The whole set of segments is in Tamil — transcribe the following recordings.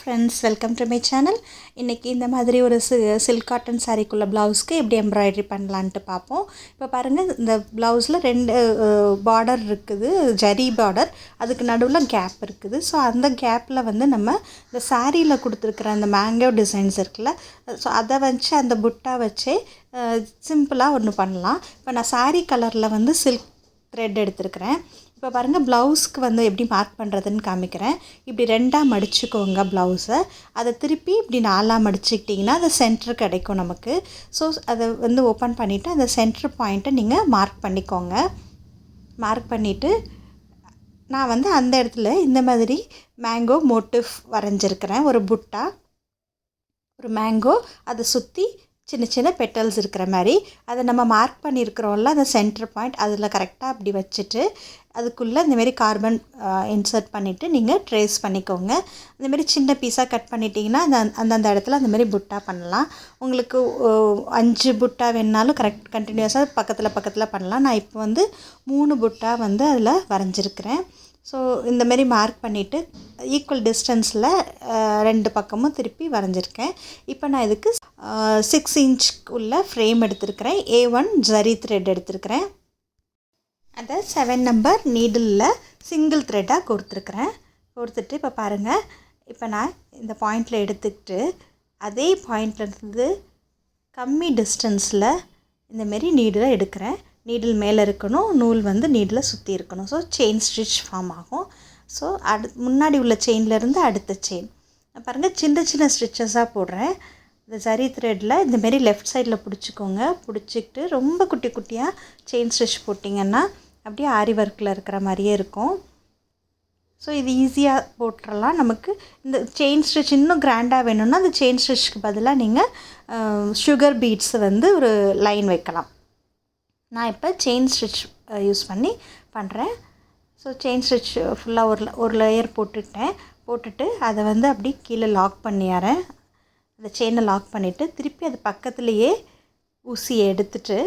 Friends, welcome to my channel. இன்றைக்கி இந்த மாதிரி ஒரு சில்க் காட்டன் சாரீக்குள்ள ப்ளவுஸ்க்கு எப்படி எம்ப்ராய்டரி பண்ணலான்ட்டு பார்ப்போம். இப்போ பாருங்கள், இந்த ப்ளவுஸில் 2 பார்டர் இருக்குது, ஜரி பார்டர். அதுக்கு நடுவில் கேப் இருக்குது. ஸோ அந்த கேப்பில் வந்து நம்ம இந்த சாரியில் கொடுத்துருக்குற அந்த மேங்கோ டிசைன்ஸ் இருக்குல்ல, ஸோ அதை வச்சு அந்த புட்டா வச்சே சிம்பிளாக ஒன்று பண்ணலாம். இப்போ நான் சாரீ கலரில் வந்து சில்க் த்ரெட் எடுத்துருக்கிறேன். இப்போ பாருங்கள், ப்ளவுஸ்க்கு வந்து எப்படி மார்க் பண்ணுறதுன்னு காமிக்கிறேன். இப்படி 2ஆக மடிச்சுக்கோங்க ப்ளவுஸை. அதை திருப்பி இப்படி 4ஆக மடிச்சுக்கிட்டிங்கன்னா அது சென்டர் கிடைக்கும் நமக்கு. ஸோ அதை வந்து ஓப்பன் பண்ணிவிட்டு அந்த சென்டர் பாயிண்ட்டை நீங்கள் மார்க் பண்ணிக்கோங்க. மார்க் பண்ணிவிட்டு நான் வந்து அந்த இடத்துல இந்த மாதிரி மேங்கோ மோட்டிவ் வரைஞ்சிருக்கிறேன். ஒரு புட்டா, ஒரு மேங்கோ, அதை சுற்றி சின்ன சின்ன பெட்டல்ஸ் இருக்கிற மாதிரி அதை நம்ம மார்க் பண்ணியிருக்கிறோம்ல, அந்த சென்டர் பாயிண்ட் அதில் கரெக்டாக அப்படி வச்சுட்டு அதுக்குள்ளே இந்தமாரி கார்பன் இன்சர்ட் பண்ணிவிட்டு நீங்கள் ட்ரேஸ் பண்ணிக்கோங்க. இந்தமாரி சின்ன பீஸாக கட் பண்ணிட்டீங்கன்னா அந்தந்த இடத்துல அந்தமாரி புட்டா பண்ணலாம். உங்களுக்கு 5 புட்டா வேணுனாலும் கண்டினியூஸாக பக்கத்தில் பண்ணலாம். நான் இப்போ வந்து 3 புட்டா வந்து அதில் வரைஞ்சிருக்கிறேன். ஸோ இந்தமாரி மார்க் பண்ணிவிட்டு ஈக்குவல் டிஸ்டன்ஸில் 2 பக்கமும் திருப்பி வரைஞ்சிருக்கேன். இப்போ நான் இதுக்கு 6 இன்ச் உள்ள ஃப்ரேம் எடுத்துருக்கிறேன். A1 ஜரி த்ரெட் எடுத்துருக்கிறேன். அதை 7 நம்பர் நீடிலில் சிங்கிள் த்ரெட்டாக கொடுத்துட்டு இப்போ பாருங்கள், இப்போ நான் இந்த பாயிண்டில் எடுத்துக்கிட்டு அதே பாயிண்ட்லேருந்து கம்மி டிஸ்டன்ஸில் இந்தமாரி நீடில் எடுக்கிறேன். நீடில் மேலே இருக்கணும், நூல் வந்து நீடில் சுற்றி இருக்கணும். ஸோ செயின் ஸ்டிச் ஃபார்ம் ஆகும். ஸோ முன்னாடி உள்ள செயின்லேருந்து அடுத்த செயின் பாருங்கள், சின்ன சின்ன ஸ்டிச்சஸாக போடுறேன். இந்த ஜரி த்ரெட்டில் இந்தமாரி லெஃப்ட் சைடில் பிடிச்சிக்கோங்க. பிடிச்சிக்கிட்டு ரொம்ப குட்டி குட்டியாக செயின் ஸ்டிச் போட்டிங்கன்னா அப்படியே ஆரி ஒர்க்கில் இருக்கிற மாதிரியே இருக்கும். ஸோ இது ஈஸியாக போட்டுடலாம். நமக்கு இந்த செயின் ஸ்டிச் இன்னும் கிராண்டாக வேணும்னா அந்த செயின் ஸ்டிச்சுக்கு பதிலாக நீங்கள் சுகர் பீட்ஸ் வந்து ஒரு லைன் வைக்கலாம். நான் இப்போ செயின் ஸ்டிச் யூஸ் பண்ணி பண்ணுறேன். ஸோ செயின் ஸ்டிச் ஃபுல்லாக ஒரு லேயர் போட்டுட்டு அதை வந்து அப்படி கீழே லாக் பண்ணிடுறேன். அந்த செயினை லாக் பண்ணிவிட்டு திருப்பி அது பக்கத்துலேயே ஊசியை எடுத்துட்டு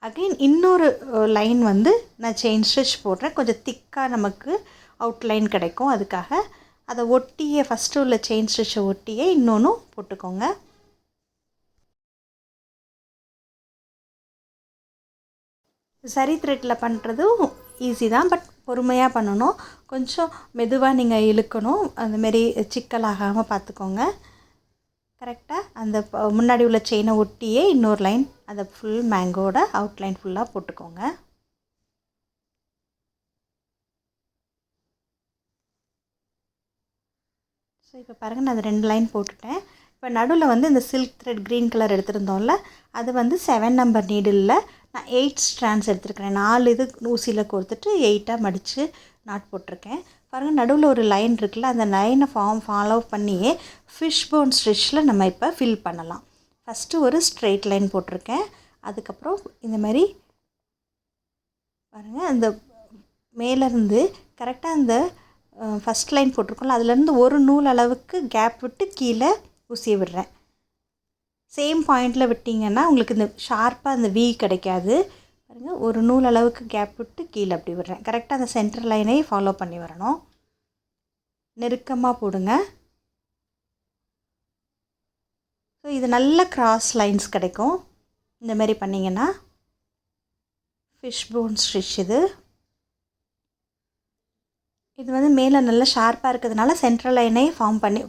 அகெயின் இன்னொரு லைன் வந்து நான் செயின் ஸ்டிச் போடுறேன். கொஞ்சம் திக்காக நமக்கு அவுட்லைன் கிடைக்கும். அதுக்காக அதை ஒட்டியே ஃபஸ்ட்டு உள்ள செயின் ஸ்டிச்சை ஒட்டியே இன்னொன்றும் போட்டுக்கோங்க. சரி த்ரெட்டில் பண்ணுறதும் ஈஸி தான், பட் பொறுமையாக பண்ணணும். கொஞ்சம் மெதுவாக நீங்கள் இழுக்கணும். அந்தமாரி சிக்கலாகாமல் பார்த்துக்கோங்க. கரெக்டாக அந்த முன்னாடி உள்ள செயினை ஒட்டியே இன்னொரு லைன் அந்த ஃபுல் மேங்கோட அவுட்லைன் ஃபுல்லாக போட்டுக்கோங்க. ஸோ இப்போ பாருங்கள், நான் அது 2 லைன் போட்டுட்டேன். இப்போ நடுவில் வந்து இந்த சில்க் த்ரெட் க்ரீன் கலர் எடுத்துருந்தோம்ல, அது வந்து 7 நம்பர் நீடிலில் நான் 8 ஸ்ட்ராண்ட்ஸ் எடுத்துருக்கிறேன். 4 இது ஊசியில் கோர்த்துட்டு 8ஆக மடித்து நாட் போட்டிருக்கேன். பாருங்கள், நடுவில் ஒரு லைன் இருக்குல்ல, அந்த லைனை ஃபாலோ பண்ணியே ஃபிஷ்போன் ஸ்டிச்சில் நம்ம இப்போ ஃபில் பண்ணலாம். ஃபஸ்ட்டு ஒரு ஸ்ட்ரெயிட் லைன் போட்டிருக்கேன். அதுக்கப்புறம் இந்தமாரி பாருங்கள், அந்த மேலேருந்து கரெக்டாக அந்த ஃபஸ்ட் லைன் போட்டிருக்கோம்ல, அதுலேருந்து ஒரு நூல் அளவுக்கு கேப் விட்டு கீழே ஊசியை விடுறேன். சேம் பாயிண்டில் விட்டிங்கன்னா உங்களுக்கு இந்த ஷார்ப்பாக அந்த வி கிடைக்காது. பாருங்கள், ஒரு நூல் அளவுக்கு கேப் விட்டு கீழே அப்படி விடுறேன். கரெக்டாக அந்த சென்டர் லைனை ஃபாலோ பண்ணி வரணும். நெருக்கமாக போடுங்க. ஸோ இது நல்ல கிராஸ் லைன்ஸ் கிடைக்கும். இந்தமாரி பண்ணிங்கன்னா ஃபிஷ்போன் ஸ்டிச் இது வந்து மேலே நல்லா ஷார்ப்பாக இருக்கிறதுனால சென்ட்ரல் லைனை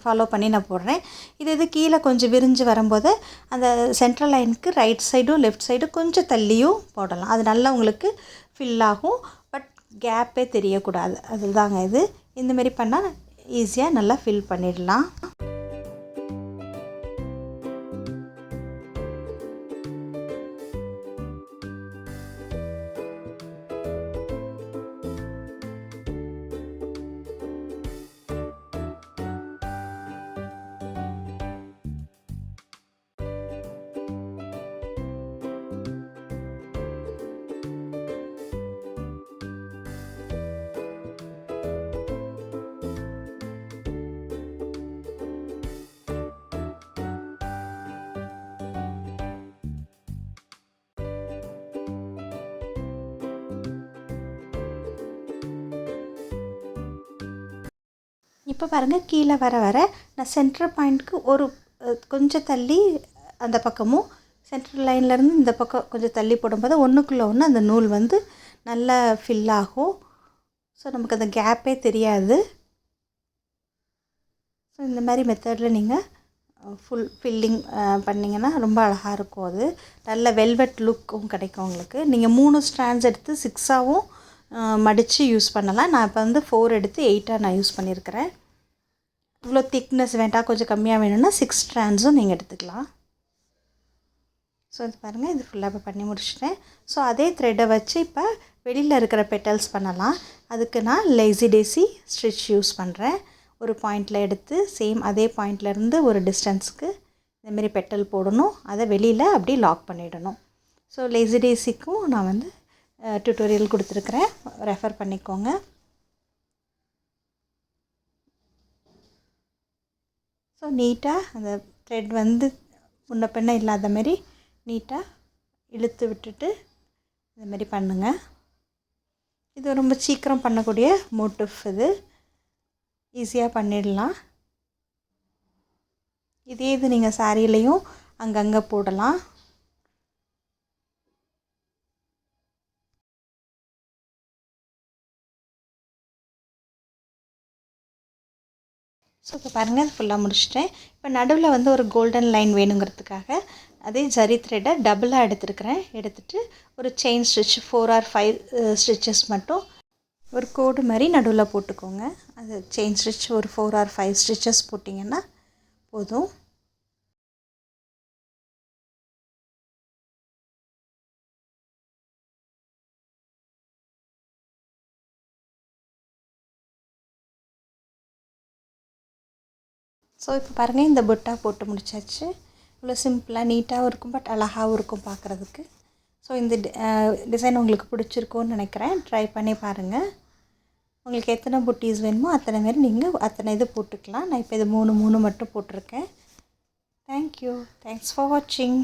ஃபாலோ பண்ணி நான் போடுறேன். இது கீழே கொஞ்சம் விரிஞ்சு வரும்போது அந்த சென்ட்ரல் லைனுக்கு ரைட் சைடும் லெஃப்ட் சைடும் கொஞ்சம் தள்ளியும் போடலாம். அது நல்லா உங்களுக்கு ஃபில் ஆகும், பட் கேப்பே தெரியக்கூடாது. அதுதாங்க இது. இந்தமாரி பண்ணால் ஈஸியாக நல்லா ஃபில் பண்ணிடலாம். இப்போ பாருங்கள் கீழே வர வர நான் சென்டர் பாயிண்ட்க்கு ஒரு கொஞ்சம் தள்ளி அந்த பக்கமும் சென்டர் லைன்லேருந்து இந்த பக்கம் கொஞ்சம் தள்ளி போடும்போது ஒன்றுக்குள்ளே ஒன்று அந்த நூல் வந்து நல்லா ஃபில் ஆகும். ஸோ நமக்கு அந்த கேப்பே தெரியாது. ஸோ இந்த மாதிரி மெத்தடில் நீங்கள் ஃபுல் ஃபில்லிங் பண்ணிங்கன்னா ரொம்ப அழகாக இருக்கும். அது நல்ல வெல்வெட் லுக்கும் கிடைக்கும் உங்களுக்கு. நீங்கள் 3 ஸ்ட்ராண்ட்ஸ் எடுத்து 6ஆகவும் மடித்து யூஸ் பண்ணலாம். நான் இப்போ வந்து 4 எடுத்து 8ஆக நான் யூஸ் பண்ணியிருக்கிறேன். இவ்வளோ திக்னஸ் வேண்டாம், கொஞ்சம் கம்மியாக வேணும்னா 6 ஸ்ட்ராண்ட்ஸும் நீங்கள் எடுத்துக்கலாம். ஸோ இது பாருங்கள், இது ஃபுல்லாக இப்போ பண்ணி முடிச்சிட்டேன். ஸோ அதே த்ரெட்டை வச்சு இப்போ வெளியில் இருக்கிற பெட்டல்ஸ் பண்ணலாம். அதுக்கு நான் லேசி டேசி ஸ்டிச் யூஸ் பண்ணுறேன். ஒரு பாயிண்டில் எடுத்து சேம் அதே பாயிண்ட்லேருந்து ஒரு டிஸ்டன்ஸுக்கு இந்தமாரி பெட்டல் போடணும். அதை வெளியில் அப்படி லாக் பண்ணிடணும். ஸோ லேசி டேசிக்கும் நான் வந்து டியூட்டோரியல் கொடுத்துருக்குறேன், ரெஃபர் பண்ணிக்கோங்க. ஸோ நீட்டாக அந்த த்ரெட் வந்து முன்ன பின்ன இல்லாத மாரி நீட்டாக இழுத்து விட்டுட்டு இந்தமாரி பண்ணுங்கள். இது ரொம்ப சீக்கிரம் பண்ணக்கூடிய மோட்டிவ். இது ஈஸியாக பண்ணிடலாம். இதே இது நீங்கள் சாரீலையும் அங்கங்கே போடலாம். ஸோ இப்போ பாருங்கள், இது ஃபுல்லாக முடிச்சிட்டேன். இப்போ நடுவில் வந்து ஒரு கோல்டன் லைன் வேணுங்கிறதுக்காக அதே ஜரி த்ரெட்டை டபுளாக எடுத்துருக்கிறேன். எடுத்துகிட்டு ஒரு செயின் ஸ்டிச் 4 or 5 ஸ்டிச்சஸ் மட்டும் ஒரு கோடு மாதிரி நடுவில் போட்டுக்கோங்க. அது செயின் ஸ்டிச் ஒரு 4 or 5 ஸ்டிச்சஸ் போட்டிங்கன்னா போதும். ஸோ இப்போ பாருங்கள், இந்த புட்டா போட்டு முடிச்சாச்சு. இவ்வளோ சிம்பிளாக நீட்டாகவும் இருக்கும், பட் அழகாகவும் இருக்கும் பார்க்குறதுக்கு. ஸோ இந்த டிசைன் உங்களுக்கு பிடிச்சிருக்கும்னு நினைக்கிறேன். ட்ரை பண்ணி பாருங்கள். உங்களுக்கு எத்தனை புட்டீஸ் வேணுமோ அத்தனை மாரி நீங்கள் அத்தனை இது போட்டுக்கலாம். நான் இப்போ இது 3 மட்டும் போட்டிருக்கேன். தேங்க்யூ. தேங்க்ஸ் ஃபார் வாட்சிங்.